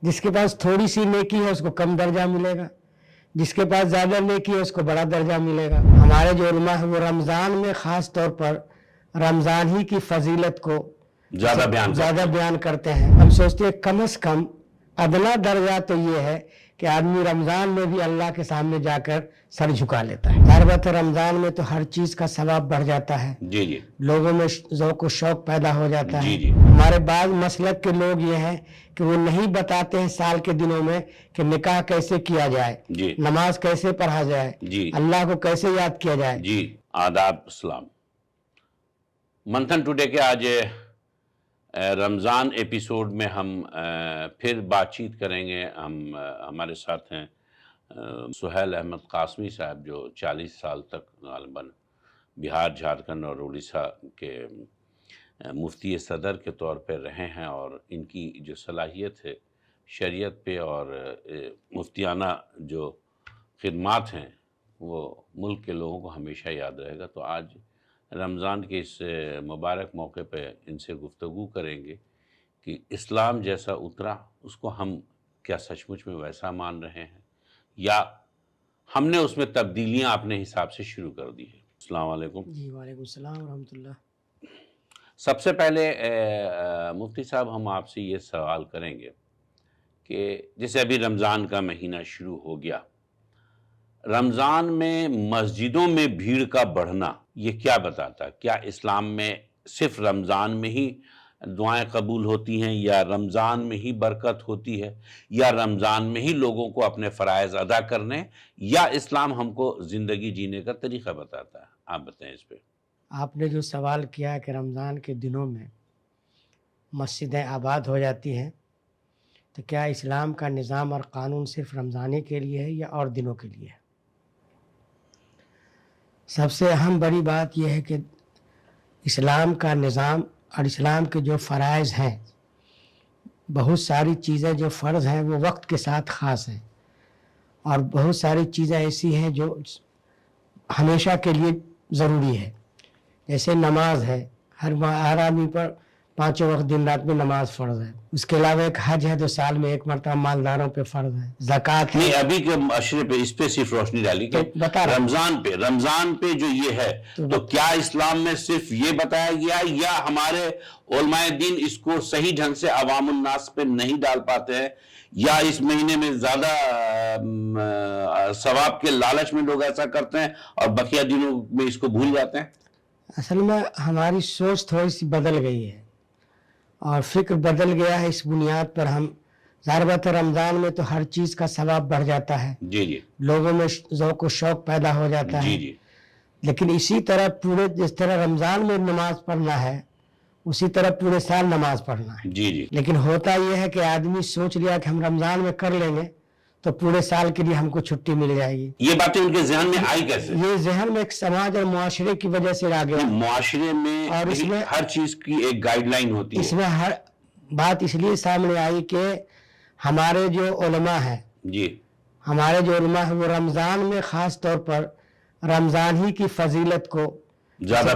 جس کے پاس تھوڑی سی نیکی ہے اس کو کم درجہ ملے گا، جس کے پاس زیادہ نیکی ہے اس کو بڑا درجہ ملے گا۔ ہمارے جو علماء ہیں وہ رمضان میں خاص طور پر رمضان ہی کی فضیلت کو زیادہ بیان کرتے ہیں۔ ہم سوچتے ہیں کم از کم ادنا درجہ تو یہ ہے کہ آدمی رمضان میں بھی اللہ کے سامنے جا کر سر جھکا لیتا ہے۔ ظاہر بات ہے رمضان میں تو ہر چیز کا ثواب بڑھ جاتا ہے، لوگوں میں ذوق و شوق پیدا ہو جاتا ہے۔ ہمارے بعض مسلک کے لوگ یہ ہیں کہ وہ نہیں بتاتے ہیں سال کے دنوں میں کہ نکاح کیسے کیا جائے، نماز کیسے پڑھا جائے، اللہ کو کیسے یاد کیا جائے۔ جی آداب، السلام۔ منتھن ٹوڈے کے آج رمضان ایپیسوڈ میں ہم پھر بات چیت کریں گے۔ ہمارے ساتھ ہیں سہیل احمد قاسمی صاحب، جو 40 سال تک غالباً بہار، جھارکھنڈ اور اڑیسہ کے مفتی صدر کے طور پہ رہے ہیں، اور ان کی جو صلاحیت ہے شریعت پہ اور مفتیانہ جو خدمات ہیں وہ ملک کے لوگوں کو ہمیشہ یاد رہے گا۔ تو آج رمضان کے اس مبارک موقع پہ ان سے گفتگو کریں گے کہ اسلام جیسا اترا اس کو ہم کیا سچ مچ میں ویسا مان رہے ہیں، یا ہم نے اس میں تبدیلیاں اپنے حساب سے شروع کر دی ہے۔ السلام علیکم۔ جی وعلیکم السلام ورحمۃ اللہ۔ سب سے پہلے مفتی صاحب ہم آپ سے یہ سوال کریں گے کہ جیسے ابھی رمضان کا مہینہ شروع ہو گیا، رمضان میں مسجدوں میں بھیڑ کا بڑھنا یہ کیا بتاتا ہے؟ کیا اسلام میں صرف رمضان میں ہی دعائیں قبول ہوتی ہیں، یا رمضان میں ہی برکت ہوتی ہے، یا رمضان میں ہی لوگوں کو اپنے فرائض ادا کرنے، یا اسلام ہم کو زندگی جینے کا طریقہ بتاتا ہے؟ آپ بتائیں اس پہ۔ آپ نے جو سوال کیا کہ رمضان کے دنوں میں مسجدیں آباد ہو جاتی ہیں، تو کیا اسلام کا نظام اور قانون صرف رمضانی کے لیے ہے یا اور دنوں کے لیے ہے؟ سب سے اہم بڑی بات یہ ہے کہ اسلام کا نظام اور اسلام کے جو فرائض ہیں، بہت ساری چیزیں جو فرض ہیں وہ وقت کے ساتھ خاص ہیں، اور بہت ساری چیزیں ایسی ہیں جو ہمیشہ کے لیے ضروری ہے۔ جیسے نماز ہے، ہر آدمی پر 5 وقت دن رات میں نماز فرض ہے۔ اس کے علاوہ ایک حج ہے جو سال میں ایک مرتبہ مالداروں پہ فرض ہے۔ زکوٰۃ ہے۔ نہیں، ابھی کے معاشرے پہ اس پہ صرف روشنی ڈالی کہ رمضان پہ جو یہ ہے، تو کیا اسلام میں صرف یہ بتایا گیا، یا ہمارے علماء دین اس کو صحیح ڈھنگ سے عوام الناس پہ نہیں ڈال پاتے ہیں، یا اس مہینے میں زیادہ ثواب کے لالچ میں لوگ ایسا کرتے ہیں اور بقیہ دنوں میں اس کو بھول جاتے ہیں؟ اصل میں ہماری سوچ تھوڑی سی بدل گئی ہے اور فکر بدل گیا ہے۔ اس بنیاد پر ہم ظاہر بات ہے رمضان میں تو ہر چیز کا ثواب بڑھ جاتا ہے، لوگوں میں ذوق و شوق پیدا ہو جاتا ہے، لیکن اسی طرح پورے جس طرح رمضان میں نماز پڑھنا ہے اسی طرح پورے سال نماز پڑھنا ہے۔ لیکن ہوتا یہ ہے کہ آدمی سوچ لیا کہ ہم رمضان میں کر لیں گے تو پورے سال کے لیے ہم کو چھٹی مل جائے گی۔ یہ باتیں ان کے ذہن میں آئی کیسے؟ یہ ذہن میں ایک سماج اور معاشرے کی وجہ سے آ گیا۔ معاشرے میں اور اس میں ہر چیز کی ایک گائیڈ لائن ہوتی ہے۔ اس میں ہر بات اس لیے سامنے آئی کہ ہمارے جو علماء ہیں، ہمارے جو علماء ہیں وہ رمضان میں خاص طور پر رمضان ہی کی فضیلت کو زیادہ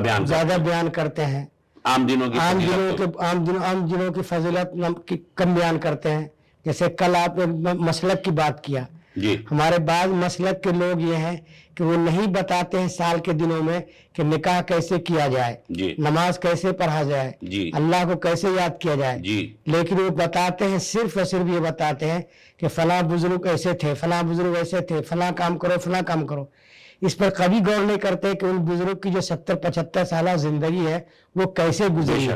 بیان کرتے ہیں، عام دنوں کی فضیلت کم بیان کرتے ہیں۔ جیسے کل آپ نے مسلک کی بات کیا، ہمارے بعض مسلک کے لوگ یہ ہیں کہ وہ نہیں بتاتے ہیں سال کے دنوں میں کہ نکاح کیسے کیا جائے، نماز کیسے پڑھا جائے، اللہ کو کیسے یاد کیا جائے، لیکن وہ بتاتے ہیں صرف اور صرف یہ بتاتے ہیں کہ فلاں بزرگ ایسے تھے، فلاں بزرگ ایسے تھے، فلاں کام کرو، فلاں کام کرو۔ اس پر کبھی غور نہیں کرتے کہ ان بزرگ کی جو 70-75 سالہ زندگی ہے وہ کیسے گزری،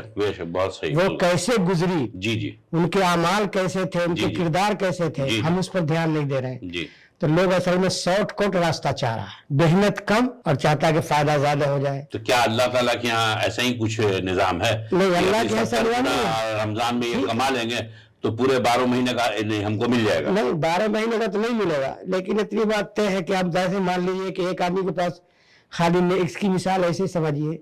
وہ کیسے گزری، ان کے اعمال کیسے تھے، ان کے کردار کیسے تھے، ہم اس پر دھیان نہیں دے رہے ہیں۔ تو لوگ اصل میں شارٹ کٹ راستہ چاہ رہا ہے، محنت کم اور چاہتا ہے کہ فائدہ زیادہ ہو جائے۔ تو کیا اللہ تعالیٰ کے یہاں ایسا ہی کچھ نظام ہے؟ نہیں، اللہ کے ایسا نظام نہیں ہے۔ رمضان میں یہ کما لیں گے تو پورے 12 مہینے کا ہم کو مل جائے گا؟ نہیں، 12 مہینے کا تو نہیں ملے گا، لیکن اتنی بات طے ہے کہ آپ جیسے مان لیجیے کہ ایک آدمی کے پاس خالی، اس کی مثال ایسے سمجھیے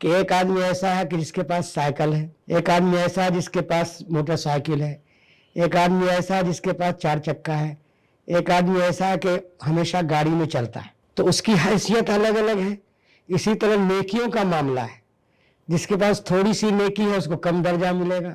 کہ ایک آدمی ایسا ہے کہ جس کے پاس سائیکل ہے، ایک آدمی ایسا ہے جس کے پاس موٹر سائیکل ہے، ایک آدمی ایسا ہے جس کے پاس 4 چکا ہے، ایک آدمی ایسا ہے کہ ہمیشہ گاڑی میں چلتا ہے۔ تو اس کی حیثیت الگ الگ ہے۔ اسی طرح نیکیوں کا معاملہ ہے، جس کے پاس تھوڑی سی نیکی ہے اس کو کم درجہ ملے گا،